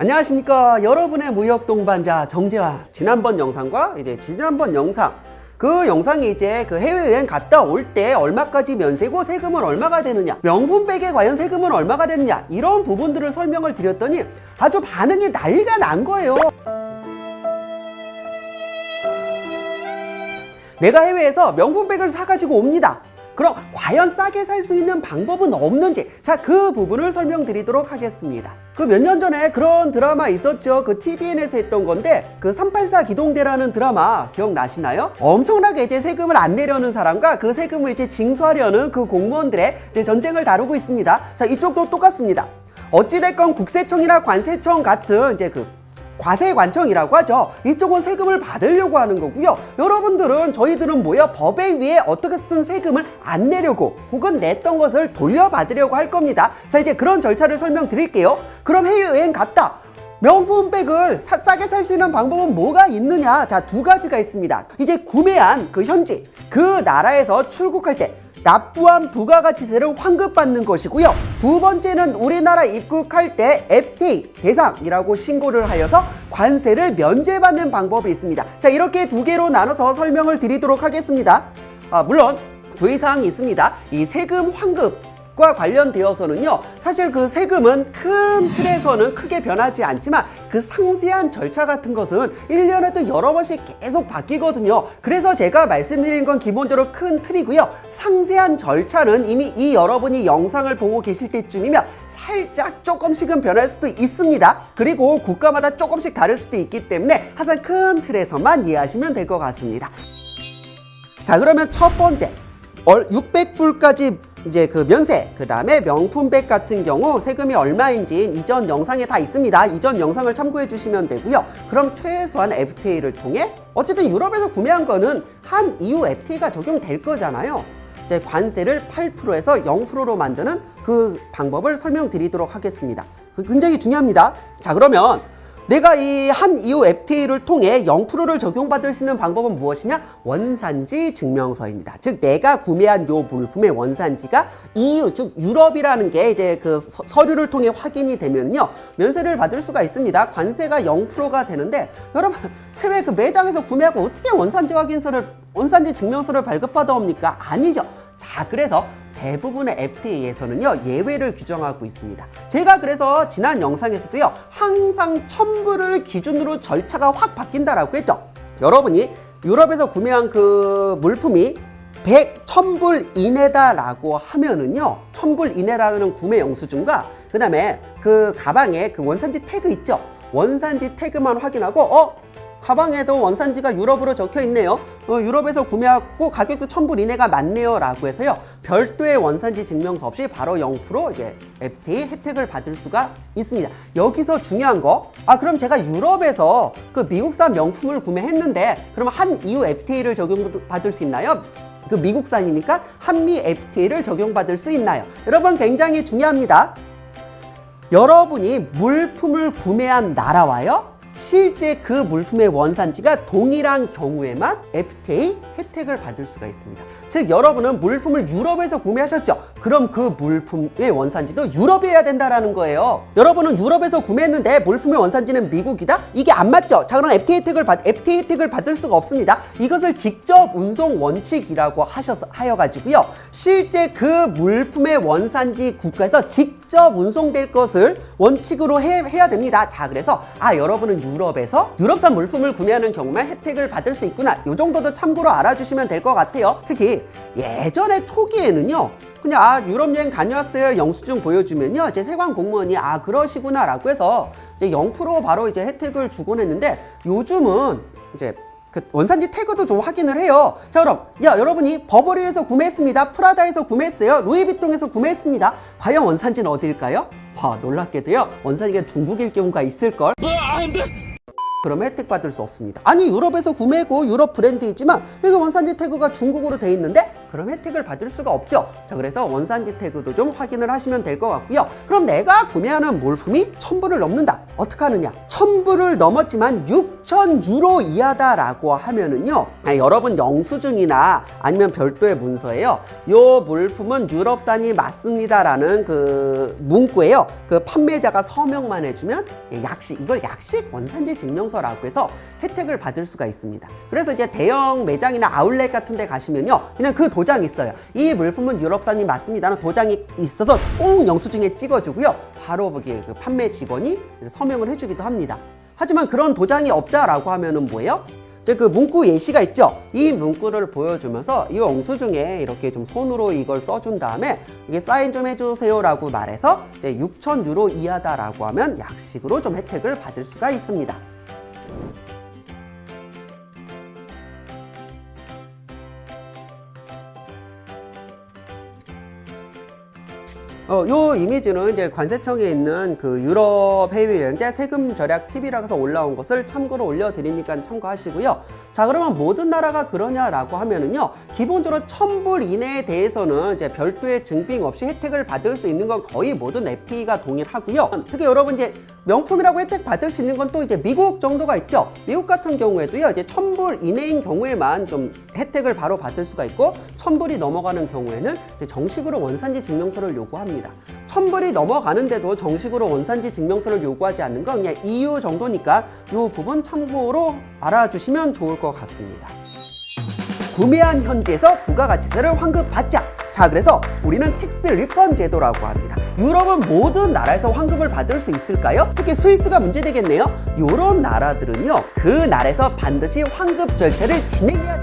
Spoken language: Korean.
안녕하십니까, 여러분의 무역 동반자 정재환. 지난번 영상과 지난번 영상, 그 영상이 그 해외여행 갔다 올 때 얼마까지 면세고 세금은 얼마가 되느냐, 명품백에 과연 세금은 얼마가 되느냐, 이런 부분들을 설명을 드렸더니 아주 반응이 난리가 난 거예요. 내가 해외에서 명품백을 사가지고 옵니다. 그럼 과연 싸게 살 수 있는 방법은 없는지, 자, 그 부분을 설명드리도록 하겠습니다. 그 몇 년 전에 그런 드라마 있었죠. 그 TVN에서 했던 건데, 그 384 기동대라는 드라마 기억나시나요? 엄청나게 세금을 안 내려는 사람과 그 세금을 징수하려는 그 공무원들의 전쟁을 다루고 있습니다. 자, 이쪽도 똑같습니다. 어찌됐건 국세청이나 관세청 같은 과세관청이라고 하죠. 이쪽은 세금을 받으려고 하는 거고요. 여러분들은, 저희들은 법에 의해 어떻게든 세금을 안 내려고 혹은 냈던 것을 돌려받으려고 할 겁니다. 자, 이제 그런 절차를 설명드릴게요. 그럼 해외여행 갔다 명품백을 싸게 살 수 있는 방법은 뭐가 있느냐? 자, 두 가지가 있습니다. 이제 구매한 그 현지, 그 나라에서 출국할 때 납부한 부가가치세를 환급받는 것이고요. 두 번째는 우리나라 입국할 때 FTA 대상이라고 신고를 하여서 관세를 면제받는 방법이 있습니다. 자, 이렇게 두 개로 나눠서 설명을 드리도록 하겠습니다. 물론 주의사항이 있습니다. 이 세금 환급과 관련되어서는요, 사실 그 세금은 큰 틀에서는 크게 변하지 않지만 그 상세한 절차 같은 것은 1년에도 여러 번씩 계속 바뀌거든요. 그래서 제가 말씀드린 건 기본적으로 큰 틀이고요. 상세한 절차는 이미 여러분이 영상을 보고 계실 때쯤이면 살짝 조금씩은 변할 수도 있습니다. 그리고 국가마다 조금씩 다를 수도 있기 때문에 항상 큰 틀에서만 이해하시면 될 것 같습니다. 자, 그러면 첫 번째, 600불까지 그 면세, 그 다음에 명품백 같은 경우 세금이 얼마인지 이전 영상에 다 있습니다. 이전 영상을 참고해 주시면 되고요. 그럼 최소한 FTA를 통해, 어쨌든 유럽에서 구매한 거는 한 EU FTA가 적용될 거잖아요. 이제 관세를 8%에서 0%로 만드는 그 방법을 설명드리도록 하겠습니다. 굉장히 중요합니다. 자, 그러면 내가 이 한 EU FTA를 통해 0%를 적용받을 수 있는 방법은 무엇이냐? 원산지 증명서입니다. 즉, 내가 구매한 요 물품의 원산지가 EU, 즉 유럽이라는 게 그 서류를 통해 확인이 되면요, 면세를 받을 수가 있습니다. 관세가 0%가 되는데, 여러분, 해외 그 매장에서 구매하고 어떻게 원산지 증명서를 발급받아 옵니까? 아니죠. 자, 그래서 대부분의 FTA에서는요, 예외를 규정하고 있습니다. 제가 그래서 지난 영상에서도요, 항상 1000불을 기준으로 절차가 확 바뀐다라고 했죠. 여러분이 유럽에서 구매한 그 물품이 1000불 이내다라고 하면은요, 1000불 이내라는 구매 영수증과 그 다음에 그 가방에 그 원산지 태그 있죠. 원산지 태그만 확인하고, 가방에도 원산지가 유럽으로 적혀 있네요. 유럽에서 구매하고 가격도 1000불 이내가 맞네요 라고 해서요, 별도의 원산지 증명서 없이 바로 0% FTA 혜택을 받을 수가 있습니다. 여기서 중요한 거, 그럼 제가 유럽에서 그 미국산 명품을 구매했는데, 그럼 한 EU FTA를 적용받을 수 있나요? 그 미국산이니까 한미 FTA를 적용받을 수 있나요? 여러분, 굉장히 중요합니다. 여러분이 물품을 구매한 나라와요, 실제 그 물품의 원산지가 동일한 경우에만 FTA 혜택을 받을 수가 있습니다. 즉, 여러분은 물품을 유럽에서 구매하셨죠? 그럼 그 물품의 원산지도 유럽이어야 된다라는 거예요. 여러분은 유럽에서 구매했는데 물품의 원산지는 미국이다? 이게 안 맞죠? 자, 그럼 FTA 혜택을 받을 수가 없습니다. 이것을 직접 운송 원칙이라고 하여가지고요, 실제 그 물품의 원산지 국가에서 직접 운송될 것을 원칙으로 해야 됩니다. 자, 그래서 여러분은 유럽산 물품을 구매하는 경우만 혜택을 받을 수 있구나, 이 정도도 참고로 알아주시면 될 것 같아요. 특히 예전에 초기에는요, 그냥 유럽 여행 다녀왔어요 영수증 보여주면요, 세관 공무원이 그러시구나 라고 해서 0% 바로 혜택을 주곤 했는데, 요즘은 그 원산지 태그도 좀 확인을 해요. 자, 그럼 여러분이 버버리에서 구매했습니다, 프라다에서 구매했어요, 루이비통에서 구매했습니다. 과연 원산지는 어디일까요? 놀랍게도요, 원산지가 중국일 경우가 있을걸. 안 돼! 그러면 혜택 받을 수 없습니다. 아니, 유럽에서 구매고 유럽 브랜드이지만 여기 원산지 태그가 중국어로 돼 있는데, 그럼 혜택을 받을 수가 없죠. 자, 그래서 원산지 태그도 좀 확인을 하시면 될 것 같고요. 그럼 내가 구매하는 물품이 1000불을 넘는다. 어떻게 하느냐? 1000불을 넘었지만 6,000유로 이하다라고 하면은요, 여러분 영수증이나 아니면 별도의 문서에요, 요 물품은 유럽산이 맞습니다라는 그 문구에요, 그 판매자가 서명만 해주면 이걸 약식 원산지 증명서라고 해서 혜택을 받을 수가 있습니다. 그래서 이제 대형 매장이나 아울렛 같은 데 가시면요, 그냥 그 도장이 있어요. 이 물품은 유럽산이 맞습니다라는 도장이 있어서 꼭 영수증에 찍어주고요, 바로 거기 그 판매 직원이 서명을 해주기도 합니다. 하지만 그런 도장이 없다라고 하면은 뭐예요? 이제 그 문구 예시가 있죠. 이 문구를 보여주면서 이 영수증에 이렇게 좀 손으로 이걸 써준 다음에 이게 사인 좀 해주세요라고 말해서 이제 6,000유로 이하다라고 하면 약식으로 좀 혜택을 받을 수가 있습니다. 요 이미지는 이제 관세청에 있는 그 유럽 해외여행자 세금 절약 팁이라고 해서 올라온 것을 참고로 올려드리니까 참고하시고요. 자, 그러면 모든 나라가 그러냐라고 하면은요, 기본적으로 1000불 이내에 대해서는 이제 별도의 증빙 없이 혜택을 받을 수 있는 건 거의 모든 FTA가 동일하고요. 특히 여러분 이제 명품이라고 혜택 받을 수 있는 건 또 이제 미국 정도가 있죠. 미국 같은 경우에도요, 이제 1000불 이내인 경우에만 좀 혜택을 바로 받을 수가 있고, 1000불이 넘어가는 경우에는 이제 정식으로 원산지 증명서를 요구합니다. 1000불이 넘어가는데도 정식으로 원산지 증명서를 요구하지 않는 건 그냥 EU 정도니까 이 부분 참고로 알아주시면 좋을 것 같습니다. 구매한 현지에서 부가가치세를 환급받자. 자, 그래서 우리는 텍스 리펀 제도라고 합니다. 유럽은 모든 나라에서 환급을 받을 수 있을까요? 특히 스위스가 문제되겠네요. 이런 나라들은요, 그 나라에서 반드시 환급 절차를 진행해야